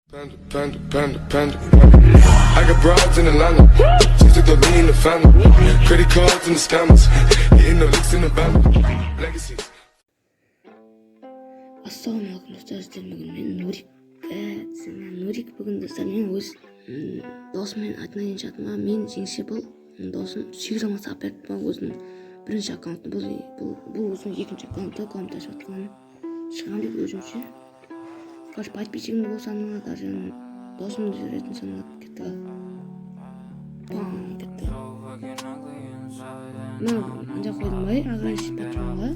Panda. I got broads in Atlanta, just to throw me in the family. Credit cards and the scammers, hitting the licks in the band. Legacies. Ассалаумағалейкум достар, мен Нурик бүгін достар, мен өз досыммен атынан жатыма, мен Жеңсе бұл досым 8 жылға сағып берді ба өзінің бірінші аккаунты, бұл өзінің екінші аккаунты, коммент ашып атқан шығам деп өзімше. Короче, подписчигімді болсаны, даже досымды жүретін саналады кетті. Пам кетті. Мен анда қойдым бай, агрессив патронға.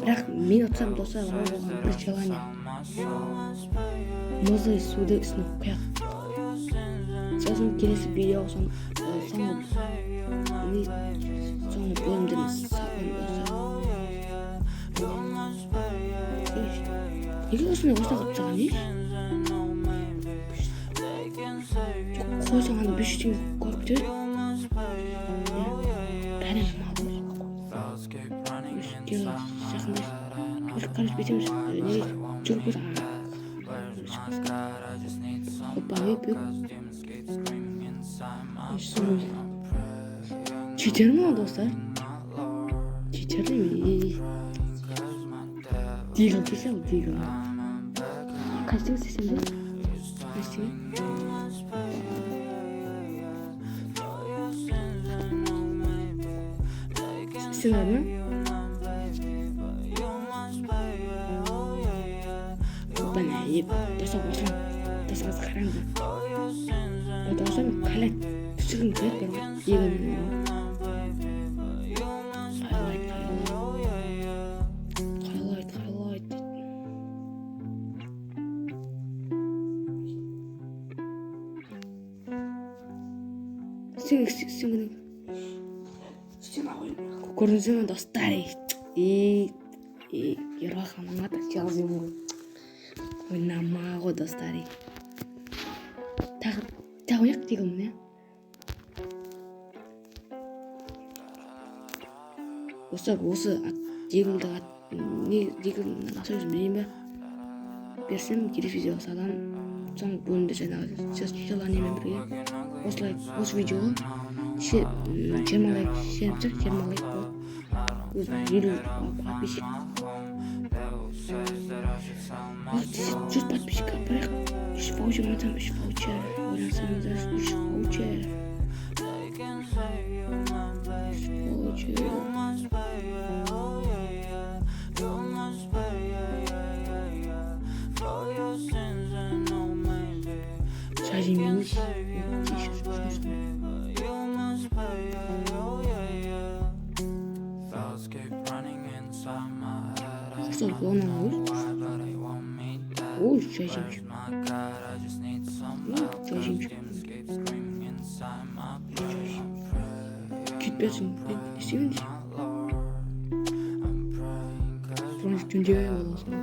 Бірақ мен отсам достар оған бір желание. Мұзы суды үстіне құяқ. Сосын келесі видео соңғы бөлімдерін сақын достар. Неге осындай осылай қылып тастаған еш? Қойсаң ана 500 теңге көріп кетеді. Берем малы. Жақындайсың. Бір қарыз бетеміз. Неге жүріп көрсің? Опа, өп. Читер ма достар? Читер ме? Дигл десе ол дигл. Қайсың сесен бе? Қайсың? Сен ар ма? Бана еп, тасағыз қараңды. Отағызам қалай түсігін көрет бар ғой. Егін. Көрдіңіздер ме достар? Ерғақаның аты жазым ғой. Ойнама ғой достар. Тағы ойнақ дегім не? Достар, осы дегімді дегімді ақша өзім білейін бе? Берсем, келесі видео салам. Соң бөлімді жаңағы желаниемен бірге. Осы видеоға 20 лайк шеріп жүр, 20 лайк болды. Өзім 50 подписчик. 100 подписчикқа барайық. 3 ваучер айтсам, 3 ваучер. Ойлансаңыз, 3 ваучер. Мені. Что, главное луч? Ой, жажимчик. Жажимчик. Кетпесін, істейміз. Франс түндегі боласың.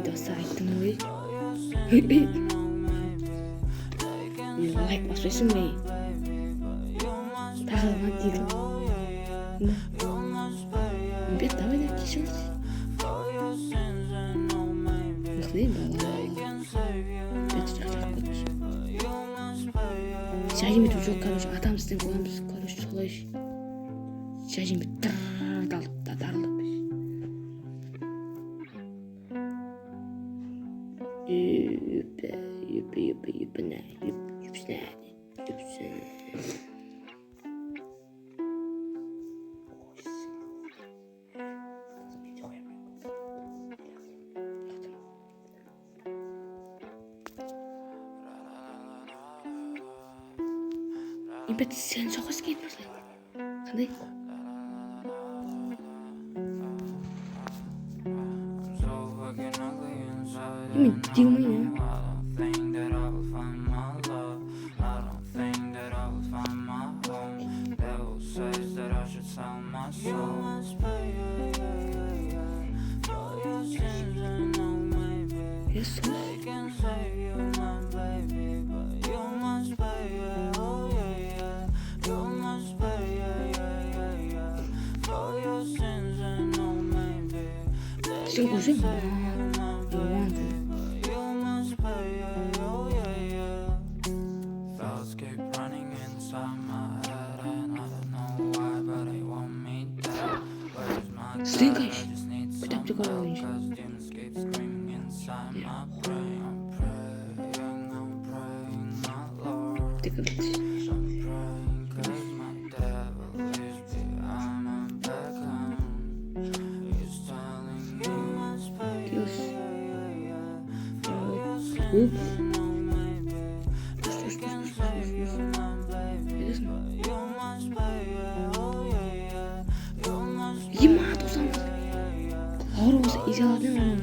Достар айттым ғой. Лайк баспайсың бей. Тағылған дейгім. Бет, давай да кешіміз. Мұқдейін бала. Бет сұрақ көтіш. Жайым етіп жоқ, короче, атамыздың боламыз, короче, солай. Жайым бет дарылып. Бет сен соғыс кейіп басылай. Қандай? Мен дегімейін, Сен қойсың? Thoughts keep running inside my head and I don't know why, but they want me dead. Where's my Сен God? I қайшы? just need Күтіп some те қала help, қойыншы. 'cause demons keep screaming inside my brain. I'm praying, my Lord. Тек бітті. I'm praying 'cause my devil is behind my back and he's telling me must pay. Киос. Оп. Ема тосамыз. Ауыр болса изе алатын оны.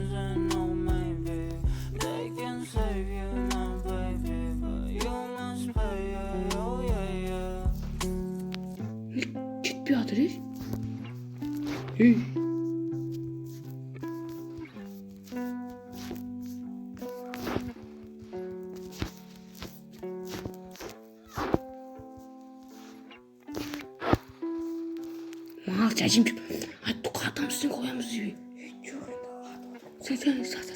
Жетпей жатыр еш? Ей. Мал жажимчик. Атуқа атамыздың қоямыз деп. Сен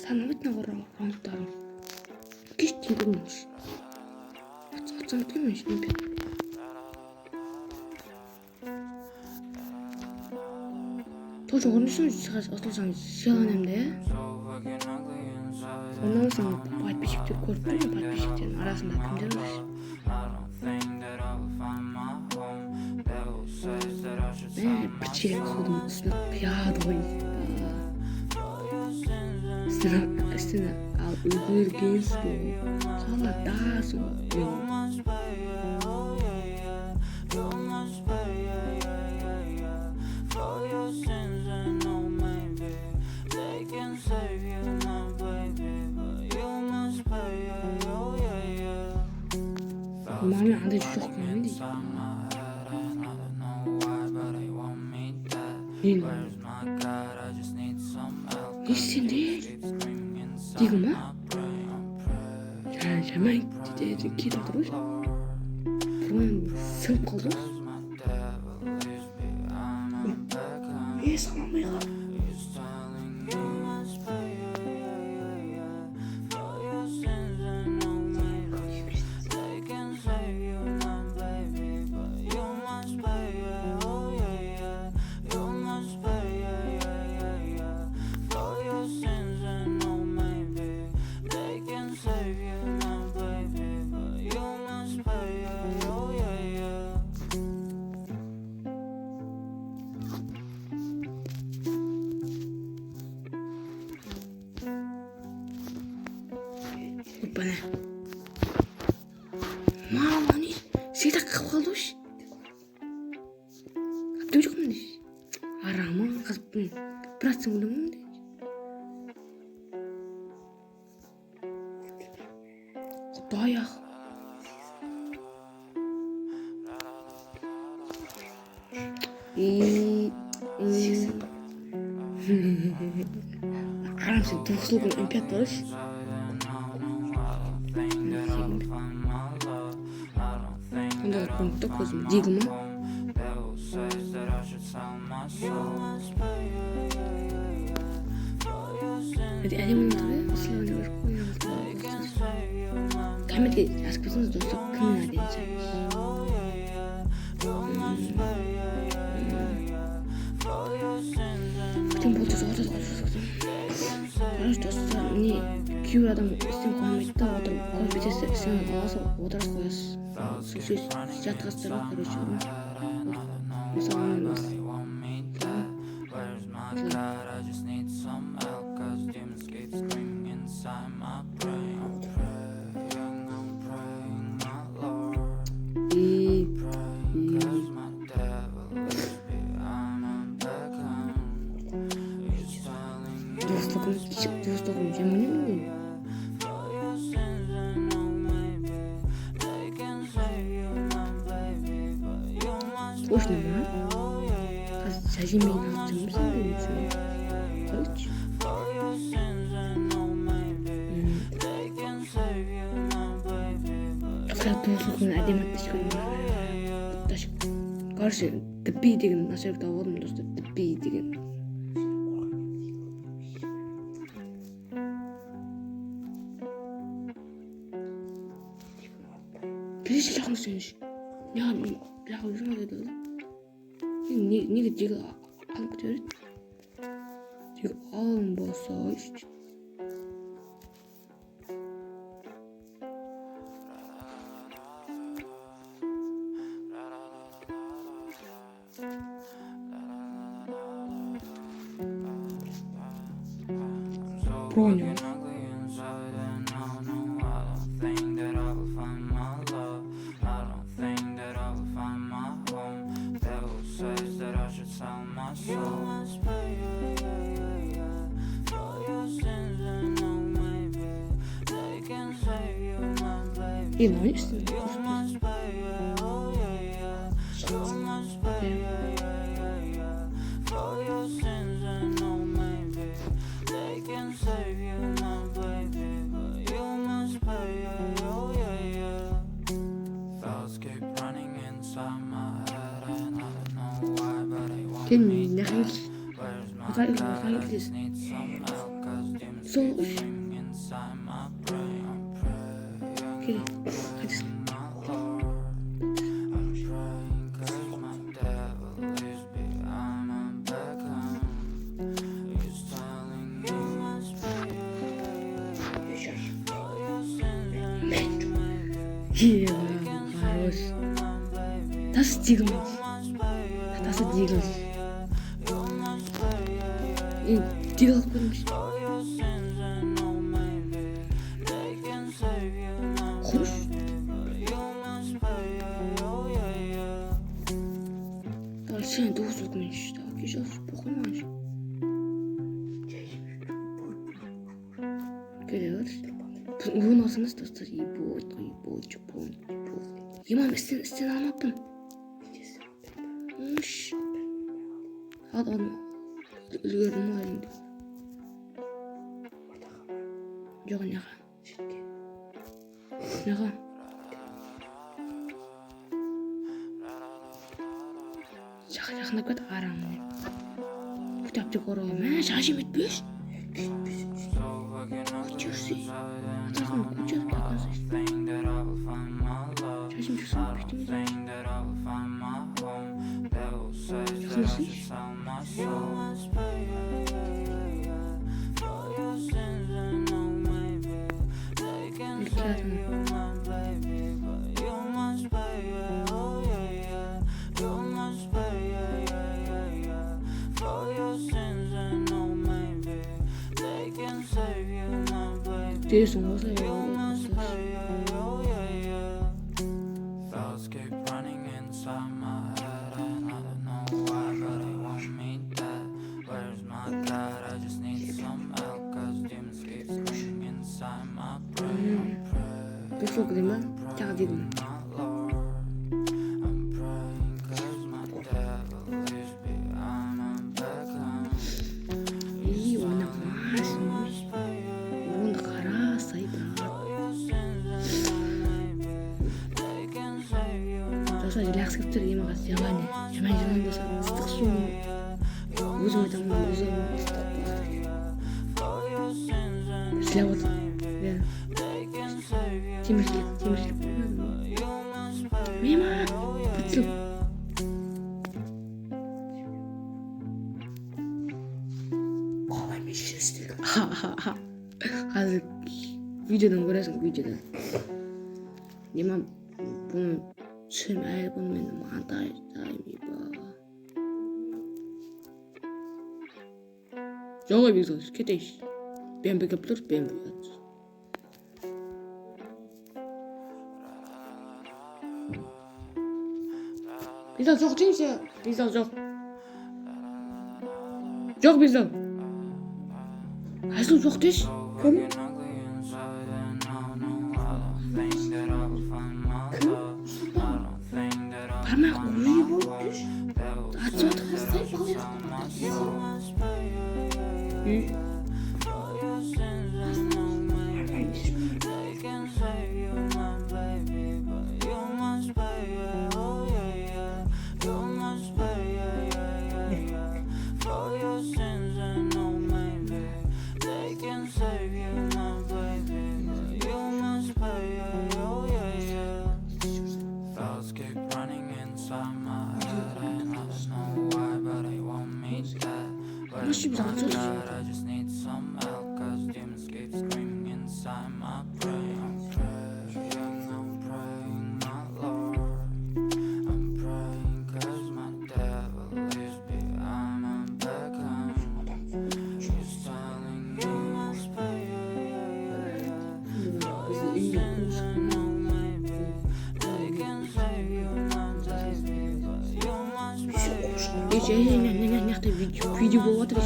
санамайтын раундтарын. Кеш дейін көрмеңіз. Атсам өткенмеш, немпет. Тоже көрмесің, атылсаң сыйланам да, я? Ondan sonra подписчиктер көріп тұр ма, подписчиктердің арасында кімдер бар? Bir çeyrek koydum üstüne kıyağıdı koyun. Üstüne al uygur genç bu. Kala daha sonra. Mami adı çok gelmedi. Bilmiyorum. Ne sen değil? Değil mi? Yani hemen git oturur. Buradan sınıp kaldı. Ne sanamıyor? Bana. Mama ni, saya tak kawal dos. Kapten juga mana? Arama kasih berat sebelum ni. Kutaya. Karam sih terus lu kan empat terus. Onda punkta koydum. Digma. Hadi elimin tabi. Silahını ver. Kıymetli askısınız dostlar. Kıymetli edeceğiz. Bütün bu tuz orada koyuyoruz. Karış dostlar. Ne? Kuyur adam istem koymaydı da oturup koyup bitese sen alasa oturup koyasın. Söz жатқастырға короче мысалымыз достығым жаман. Точно, да? Сажи меня на цену, садится. Короче. Когда толсухын әдемі ташқан. Короче, тіппей деген насырып тауып алдым, достар. Тіппей деген. Неше жақын сенші. Неға жақын жүрма деді. Неге жегі алып кете береді? Жегі алынбаса ішті. Понял. И знаешь, Сен нахил сол үш келе қайтесің. Хорош. Достигнуть. Достигнуть. Делал көрмеш. Хорош. Давай сен доғыз өкіменші. Давай кешелші. Бұқылманшы. Келе көрші. Бұны алсаңыз достар. Ебой. Емам, істен алмаппын. Үш. Алма. Үлгердім ғой енді. Жоқ, неға? Неға? Жақындап кет арамын. Күтәпті көріп, мә, шашым етпеш. Күчерсі. Атасың күчер таказыз. Шашым шықсын бітіміз. Жақындасың? Дейсің осылай Çok değil mi? Takdir mi? İyi oynamaz mı? Bunu kara sayıda. Dostlar relax kaptır iyi makas yalanı. Hemen yalan da ıslık su. Uzun tamam uzun. Silah oldu. Теміршілік мема бітсім қалай мен жүрістік қазір видеодан көресің видеодан мема бұны түсірем әлі бұны мен монтаждаймын жоқ ой бекзал кетейші бембі кеп тұр бембі кетті Bizal жоқ Жеңсе. Bizal жоқ. Жоқ Bizal. Айсыл жоқ деш. Кім? Бармай қойы болып деш. Атып отырғанстай Маши біз алып But I just need some help, 'cause demons keep screaming inside my brain. I'm praying, my Lord. I'm praying 'cause my devil is behind my back. He's telling me you must pay. For your sins, I know maybe they can save you, my baby, but you must pay. Нахта видео болып жатыр.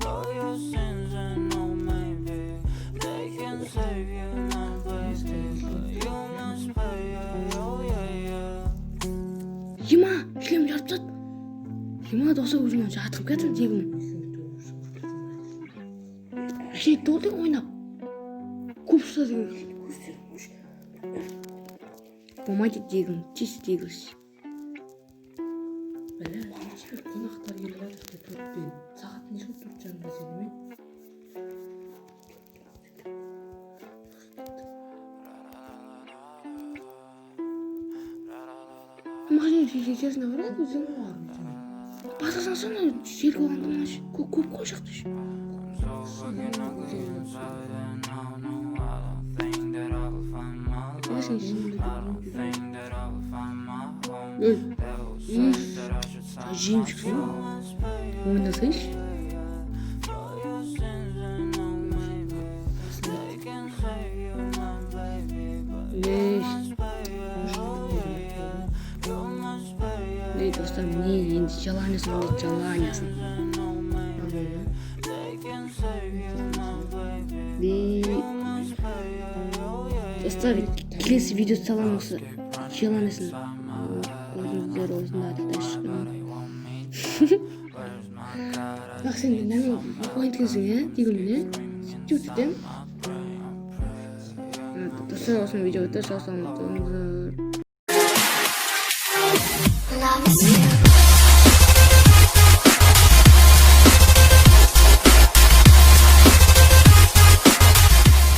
For your sins, I know maybe they can save you, my baby, but you must pay. Oh yeah. Ема, шлем жарып тастады. Ема досы өзімен жатып кетті дегім. Әшейін толдың ойнап. Көп ұста деген. Болмайды дегім, чисті дегіліш. Бәле, нешке қонақтар келіп жатыр деп төртпен. Сағат нешке тұрып жанында сенімен? Мағын шешесіне барады өзің. Басасын сана жел болғанда мағын көп қой шақты ше. Жейм шықсын. Ойнасайшы. Эй, достар, не енді жаланясын, жаланясын. Достар, келесі видео саламыз жаланясын. Өзіңіздер осында атыдай шыққан. Бақ сен нәме қойынткенсің, дегілмен, сөйтіп достар, осының видео өтті, сау саламыз. Love is you.